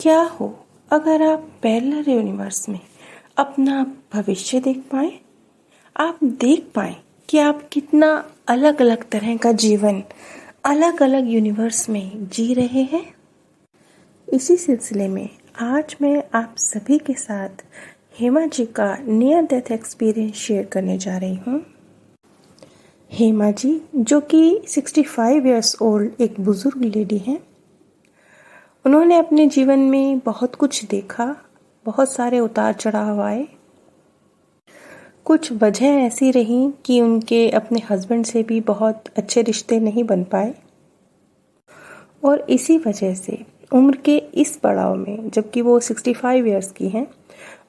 क्या हो अगर आप पैरेलल यूनिवर्स में अपना भविष्य देख पाएं? आप देख पाएं कि आप कितना अलग अलग तरह का जीवन अलग अलग यूनिवर्स में जी रहे हैं। इसी सिलसिले में आज मैं आप सभी के साथ हेमा जी का नियर डेथ एक्सपीरियंस शेयर करने जा रही हूँ। हेमा जी जो कि 65 इयर्स ओल्ड एक बुजुर्ग लेडी हैं। उन्होंने अपने जीवन में बहुत कुछ देखा, बहुत सारे उतार चढ़ाव आए। कुछ वजह ऐसी रही कि उनके अपने हस्बैंड से भी बहुत अच्छे रिश्ते नहीं बन पाए और इसी वजह से उम्र के इस पड़ाव में, जबकि वो 65 इयर्स की हैं,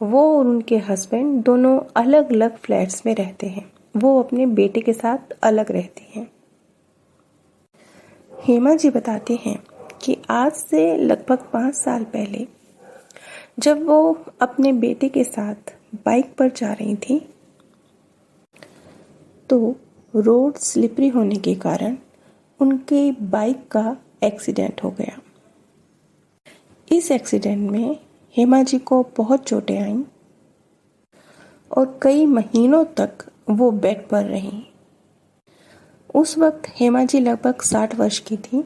वो और उनके हस्बैंड दोनों अलग अलग फ्लैट्स में रहते हैं। वो अपने बेटे के साथ अलग रहती हैं। हेमा जी बताती हैं कि आज से लगभग 5 साल पहले जब वो अपने बेटे के साथ बाइक पर जा रही थी तो रोड स्लिपरी होने के कारण उनके बाइक का एक्सीडेंट हो गया। इस एक्सीडेंट में हेमा जी को बहुत चोटें आईं और कई महीनों तक वो बेड पर रहीं। उस वक्त हेमा जी लगभग 60 वर्ष की थी।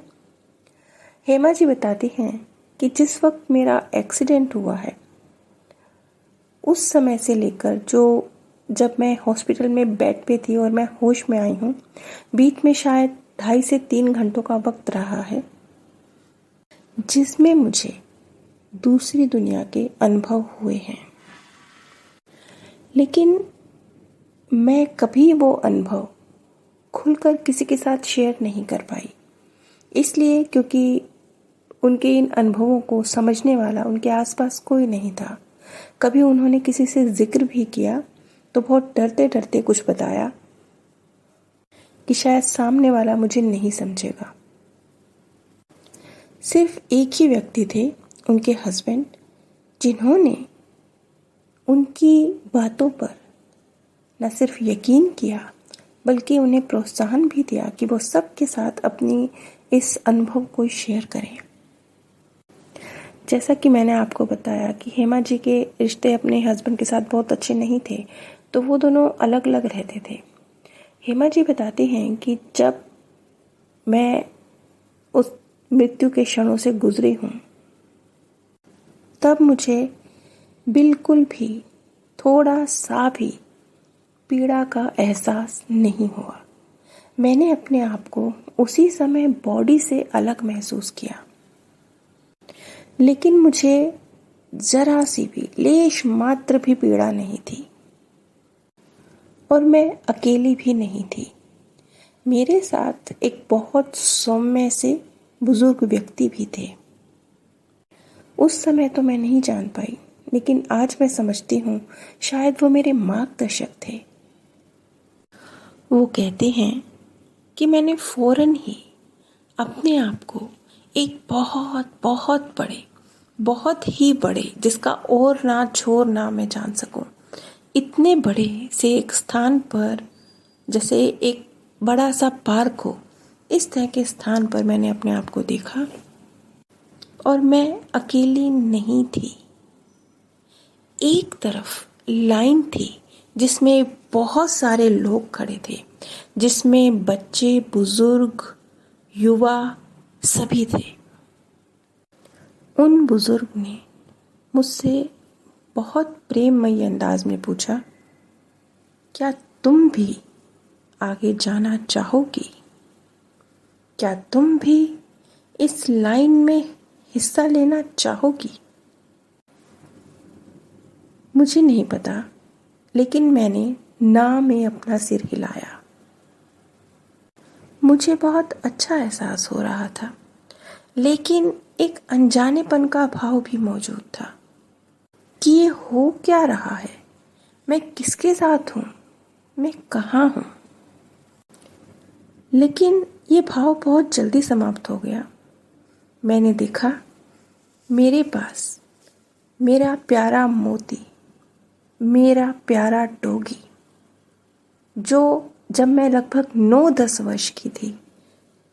हेमा जी बताती हैं कि जिस वक्त मेरा एक्सीडेंट हुआ है उस समय से लेकर जब मैं हॉस्पिटल में बेड पे थी और मैं होश में आई हूँ, बीच में शायद 2.5 से 3 घंटों का वक्त रहा है जिसमें मुझे दूसरी दुनिया के अनुभव हुए हैं। लेकिन मैं कभी वो अनुभव खुलकर किसी के साथ शेयर नहीं कर पाई, इसलिए क्योंकि उनके इन अनुभवों को समझने वाला उनके आसपास कोई नहीं था। कभी उन्होंने किसी से जिक्र भी किया तो बहुत डरते डरते कुछ बताया कि शायद सामने वाला मुझे नहीं समझेगा। सिर्फ एक ही व्यक्ति थे, उनके हस्बैंड, जिन्होंने उनकी बातों पर न सिर्फ यकीन किया बल्कि उन्हें प्रोत्साहन भी दिया कि वो सबके साथ अपनी इस अनुभव को शेयर करें। जैसा कि मैंने आपको बताया कि हेमा जी के रिश्ते अपने हस्बैंड के साथ बहुत अच्छे नहीं थे, तो वो दोनों अलग अलग रहते थे। हेमा जी बताती हैं कि जब मैं उस मृत्यु के क्षणों से गुजरी हूँ तब मुझे बिल्कुल भी थोड़ा सा भी पीड़ा का एहसास नहीं हुआ। मैंने अपने आप को उसी समय बॉडी से अलग महसूस किया, लेकिन मुझे जरा सी भी लेश मात्र भी पीड़ा नहीं थी और मैं अकेली भी नहीं थी। मेरे साथ एक बहुत सौम्य से बुजुर्ग व्यक्ति भी थे। उस समय तो मैं नहीं जान पाई, लेकिन आज मैं समझती हूँ शायद वो मेरे मार्गदर्शक थे। वो कहते हैं कि मैंने फौरन ही अपने आप को एक बहुत बहुत ही बड़े, जिसका और ना छोर ना मैं जान सकूं, इतने बड़े से एक स्थान पर, जैसे एक बड़ा सा पार्क हो, इस तरह के स्थान पर मैंने अपने आप को देखा और मैं अकेली नहीं थी। एक तरफ लाइन थी जिसमें बहुत सारे लोग खड़े थे, जिसमें बच्चे, बुजुर्ग, युवा सभी थे। उन बुजुर्ग ने मुझसे बहुत प्रेममयी अंदाज में पूछा, क्या तुम भी आगे जाना चाहोगी? क्या तुम भी इस लाइन में हिस्सा लेना चाहोगी? मुझे नहीं पता, लेकिन मैंने ना में अपना सिर हिलाया। मुझे बहुत अच्छा एहसास हो रहा था, लेकिन एक अनजानेपन का भाव भी मौजूद था कि ये हो क्या रहा है, मैं किसके साथ हूँ, मैं कहाँ हूँ। लेकिन ये भाव बहुत जल्दी समाप्त हो गया। मैंने देखा मेरे पास मेरा प्यारा मोती, मेरा प्यारा डॉगी, जो जब मैं लगभग 9-10 वर्ष की थी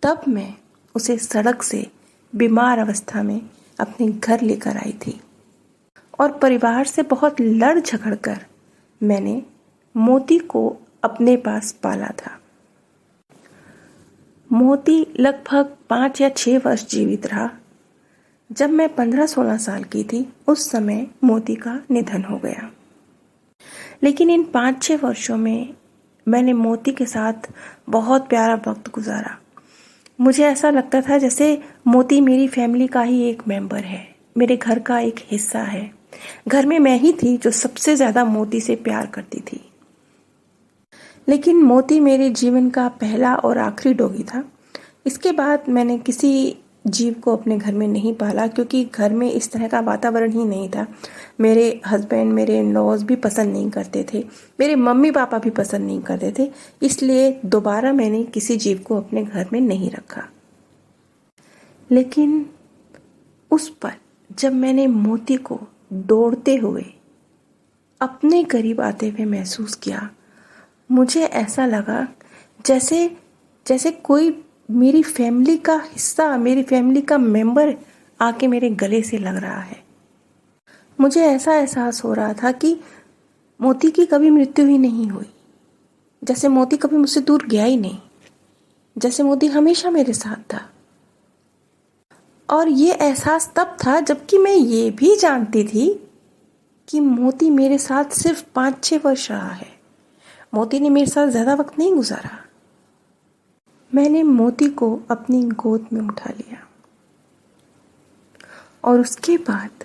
तब मैं उसे सड़क से बीमार अवस्था में अपने घर लेकर आई थी और परिवार से बहुत लड़ झगड़ कर मैंने मोती को अपने पास पाला था। मोती लगभग 5 या 6 वर्ष जीवित रहा। जब मैं 15-16 साल की थी उस समय मोती का निधन हो गया। लेकिन इन 5-6 वर्षों में मैंने मोती के साथ बहुत प्यारा वक्त गुजारा। मुझे ऐसा लगता था जैसे मोती मेरी फैमिली का ही एक मेंबर है, मेरे घर का एक हिस्सा है। घर में मैं ही थी जो सबसे ज़्यादा मोती से प्यार करती थी। लेकिन मोती मेरे जीवन का पहला और आखिरी डॉगी था। इसके बाद मैंने किसी जीव को अपने घर में नहीं पाला क्योंकि घर में इस तरह का वातावरण ही नहीं था। मेरे हस्बैंड, मेरे इन-लॉज भी पसंद नहीं करते थे, मेरे मम्मी पापा भी पसंद नहीं करते थे। इसलिए दोबारा मैंने किसी जीव को अपने घर में नहीं रखा। लेकिन उस पर जब मैंने मोती को दौड़ते हुए अपने करीब आते हुए महसूस किया, मुझे ऐसा लगा जैसे कोई मेरी फैमिली का हिस्सा, मेरी फैमिली का मेंबर आके मेरे गले से लग रहा है। मुझे ऐसा एहसास हो रहा था कि मोती की कभी मृत्यु ही नहीं हुई, जैसे मोती कभी मुझसे दूर गया ही नहीं, जैसे मोती हमेशा मेरे साथ था। और ये एहसास तब था जबकि मैं ये भी जानती थी कि मोती मेरे साथ सिर्फ 5-6 वर्ष रहा है। मोती ने मेरे साथ ज़्यादा वक्त नहीं गुजारा। मैंने मोती को अपनी गोद में उठा लिया और उसके बाद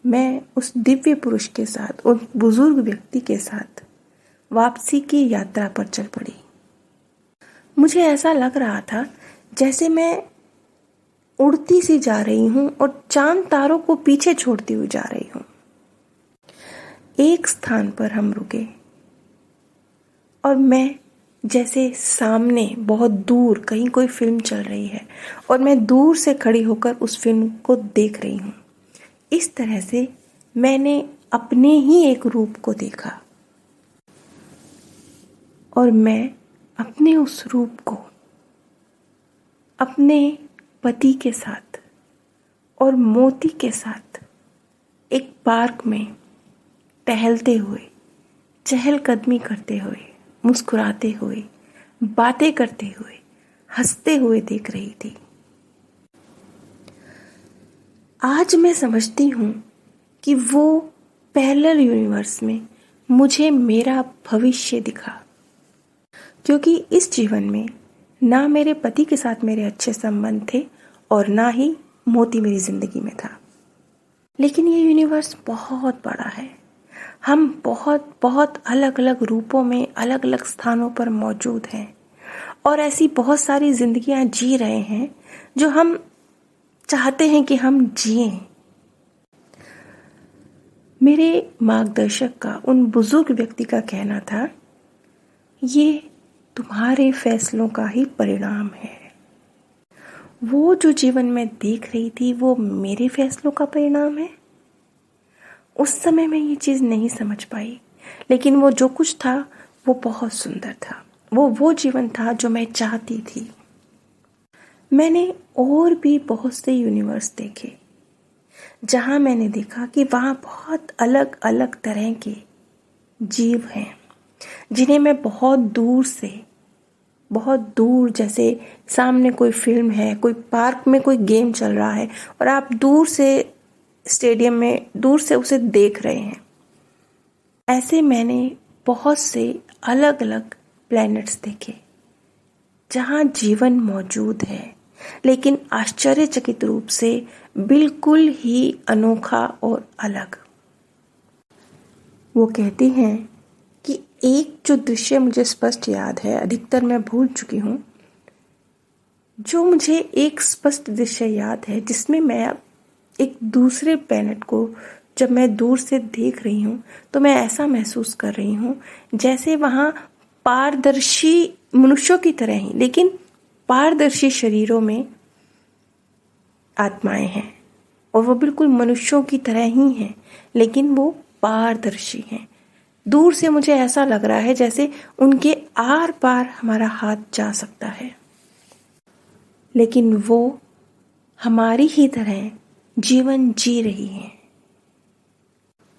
मैं उस दिव्य पुरुष के साथ, उस बुजुर्ग व्यक्ति के साथ वापसी की यात्रा पर चल पड़ी। मुझे ऐसा लग रहा था जैसे मैं उड़ती सी जा रही हूँ और चांद तारों को पीछे छोड़ती हुई जा रही हूँ। एक स्थान पर हम रुके और मैं जैसे सामने बहुत दूर कहीं कोई फिल्म चल रही है और मैं दूर से खड़ी होकर उस फिल्म को देख रही हूँ। इस तरह से मैंने अपने ही एक रूप को देखा और मैं अपने उस रूप को अपने पति के साथ और मोती के साथ एक पार्क में टहलते हुए, चहलकदमी करते हुए, मुस्कुराते हुए, बातें करते हुए, हंसते हुए देख रही थी। आज मैं समझती हूँ कि वो पैरेलल यूनिवर्स में मुझे मेरा भविष्य दिखा, क्योंकि इस जीवन में ना मेरे पति के साथ मेरे अच्छे संबंध थे और ना ही मोती मेरी जिंदगी में था। लेकिन ये यूनिवर्स बहुत बड़ा है। हम बहुत बहुत अलग अलग रूपों में, अलग अलग स्थानों पर मौजूद हैं और ऐसी बहुत सारी जिंदगियां जी रहे हैं जो हम चाहते हैं कि हम जिएं। मेरे मार्गदर्शक का, उन बुजुर्ग व्यक्ति का कहना था, ये तुम्हारे फैसलों का ही परिणाम है। वो जो जीवन में देख रही थी वो मेरे फैसलों का परिणाम है। उस समय मैं ये चीज़ नहीं समझ पाई, लेकिन वो जो कुछ था वो बहुत सुंदर था। वो जीवन था जो मैं चाहती थी। मैंने और भी बहुत से यूनिवर्स देखे जहाँ मैंने देखा कि वहाँ बहुत अलग अलग तरह के जीव हैं जिन्हें मैं बहुत दूर, जैसे सामने कोई फिल्म है, कोई पार्क में कोई गेम चल रहा है और आप दूर से स्टेडियम में दूर से उसे देख रहे हैं। ऐसे मैंने बहुत से अलग अलग प्लैनेट्स देखे जहाँ जीवन मौजूद है, लेकिन आश्चर्यचकित रूप से बिल्कुल ही अनोखा और अलग। वो कहती हैं कि एक जो दृश्य मुझे स्पष्ट याद है, अधिकतर मैं भूल चुकी हूँ, जो मुझे एक स्पष्ट दृश्य याद है जिसमें मैं एक दूसरे प्लैनेट को जब मैं दूर से देख रही हूँ तो मैं ऐसा महसूस कर रही हूँ जैसे वहाँ पारदर्शी मनुष्यों की तरह ही, लेकिन पारदर्शी शरीरों में आत्माएं हैं और वो बिल्कुल मनुष्यों की तरह ही हैं, लेकिन वो पारदर्शी हैं। दूर से मुझे ऐसा लग रहा है जैसे उनके आर पार हमारा हाथ जा सकता है, लेकिन वो हमारी ही तरह जीवन जी रही हैं,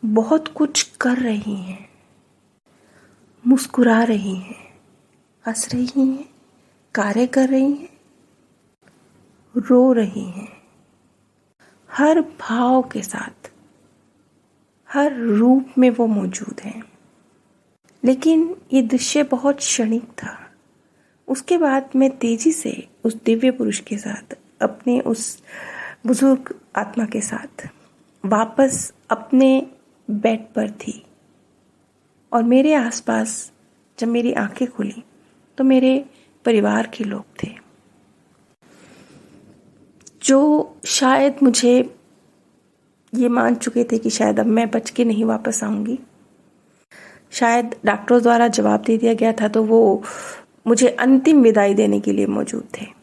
बहुत कुछ कर रही हैं, मुस्कुरा रही हैं, हंस रही हैं, कार्य कर रही हैं, रो रही हैं, हर भाव के साथ, हर रूप में वो मौजूद हैं। लेकिन ये दृश्य बहुत क्षणिक था। उसके बाद मैं तेजी से उस दिव्य पुरुष के साथ, अपने उस बुजुर्ग आत्मा के साथ वापस अपने बेड पर थी। और मेरे आसपास जब मेरी आंखें खुली तो मेरे परिवार के लोग थे, जो शायद मुझे ये मान चुके थे कि शायद अब मैं बच के नहीं वापस आऊंगी। शायद डॉक्टरों द्वारा जवाब दे दिया गया था, तो वो मुझे अंतिम विदाई देने के लिए मौजूद थे।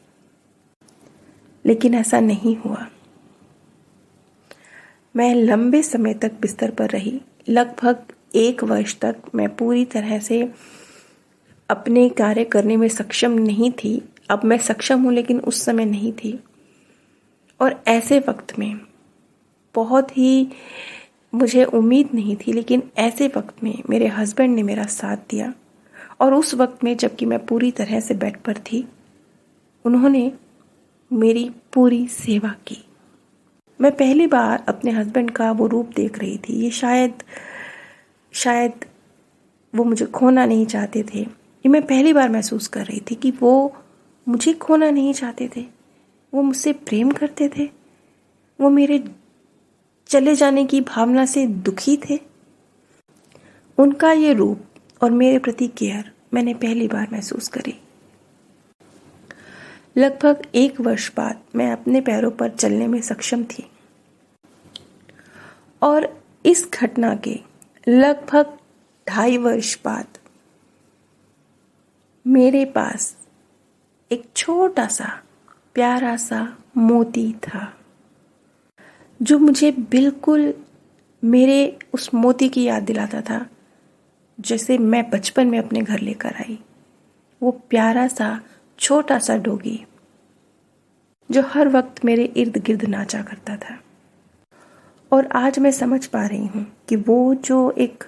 लेकिन ऐसा नहीं हुआ। मैं लंबे समय तक बिस्तर पर रही। लगभग 1 वर्ष तक मैं पूरी तरह से अपने कार्य करने में सक्षम नहीं थी। अब मैं सक्षम हूँ, लेकिन उस समय नहीं थी। और ऐसे वक्त में बहुत ही मुझे उम्मीद नहीं थी, लेकिन ऐसे वक्त में मेरे हस्बैंड ने मेरा साथ दिया। और उस वक्त में जबकि मैं पूरी तरह से बेड पर थी, उन्होंने मेरी पूरी सेवा की। मैं पहली बार अपने हस्बैंड का वो रूप देख रही थी। ये शायद वो मुझे खोना नहीं चाहते थे। ये मैं पहली बार महसूस कर रही थी कि वो मुझे खोना नहीं चाहते थे। वो मुझसे प्रेम करते थे। वो मेरे चले जाने की भावना से दुखी थे। उनका ये रूप और मेरे प्रति केयर मैंने पहली बार महसूस करी। लगभग 1 वर्ष बाद मैं अपने पैरों पर चलने में सक्षम थी। और इस घटना के लगभग 2.5 वर्ष बाद मेरे पास एक छोटा सा प्यारा सा मोती था, जो मुझे बिल्कुल मेरे उस मोती की याद दिलाता था जैसे मैं बचपन में अपने घर लेकर आई। वो प्यारा सा छोटा सा डॉगी जो हर वक्त मेरे इर्द गिर्द नाचा करता था। और आज मैं समझ पा रही हूँ कि वो जो एक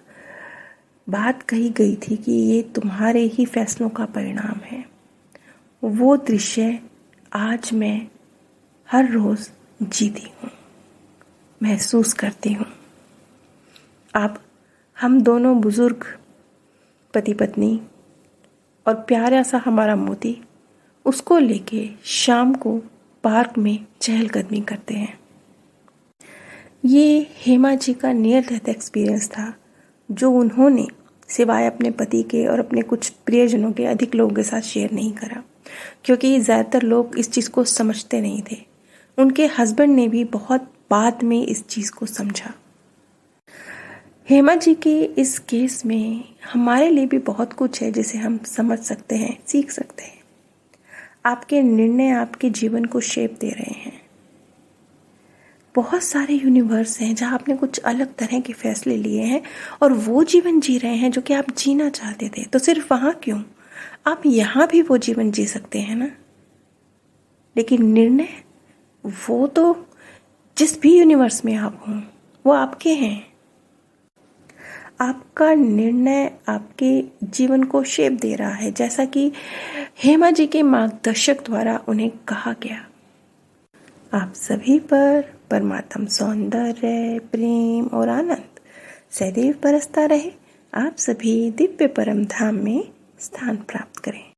बात कही गई थी कि ये तुम्हारे ही फैसलों का परिणाम है, वो दृश्य आज मैं हर रोज जीती हूँ, महसूस करती हूँ। अब हम दोनों बुजुर्ग पति पत्नी और प्यारा सा हमारा मोती, उसको लेके शाम को पार्क में चहलकदमी करते हैं। ये हेमा जी का नियर डेथ एक्सपीरियंस था, जो उन्होंने सिवाय अपने पति के और अपने कुछ प्रियजनों के अधिक लोगों के साथ शेयर नहीं करा, क्योंकि ज़्यादातर लोग इस चीज़ को समझते नहीं थे। उनके हस्बैंड ने भी बहुत बाद में इस चीज़ को समझा। हेमा जी के इस केस में हमारे लिए भी बहुत कुछ है जिसे हम समझ सकते हैं, सीख सकते हैं। आपके निर्णय आपके जीवन को शेप दे रहे हैं। बहुत सारे यूनिवर्स हैं जहाँ आपने कुछ अलग तरह के फैसले लिए हैं और वो जीवन जी रहे हैं जो कि आप जीना चाहते थे। तो सिर्फ वहाँ क्यों, आप यहाँ भी वो जीवन जी सकते हैं ना। लेकिन निर्णय वो तो जिस भी यूनिवर्स में आप हों, वो आपके हैं। आपका निर्णय आपके जीवन को शेप दे रहा है, जैसा कि हेमा जी के मार्गदर्शक द्वारा उन्हें कहा गया। आप सभी पर परमात्म सौंदर्य, प्रेम और आनंद सदैव बरसता रहे। आप सभी दिव्य परम धाम में स्थान प्राप्त करें।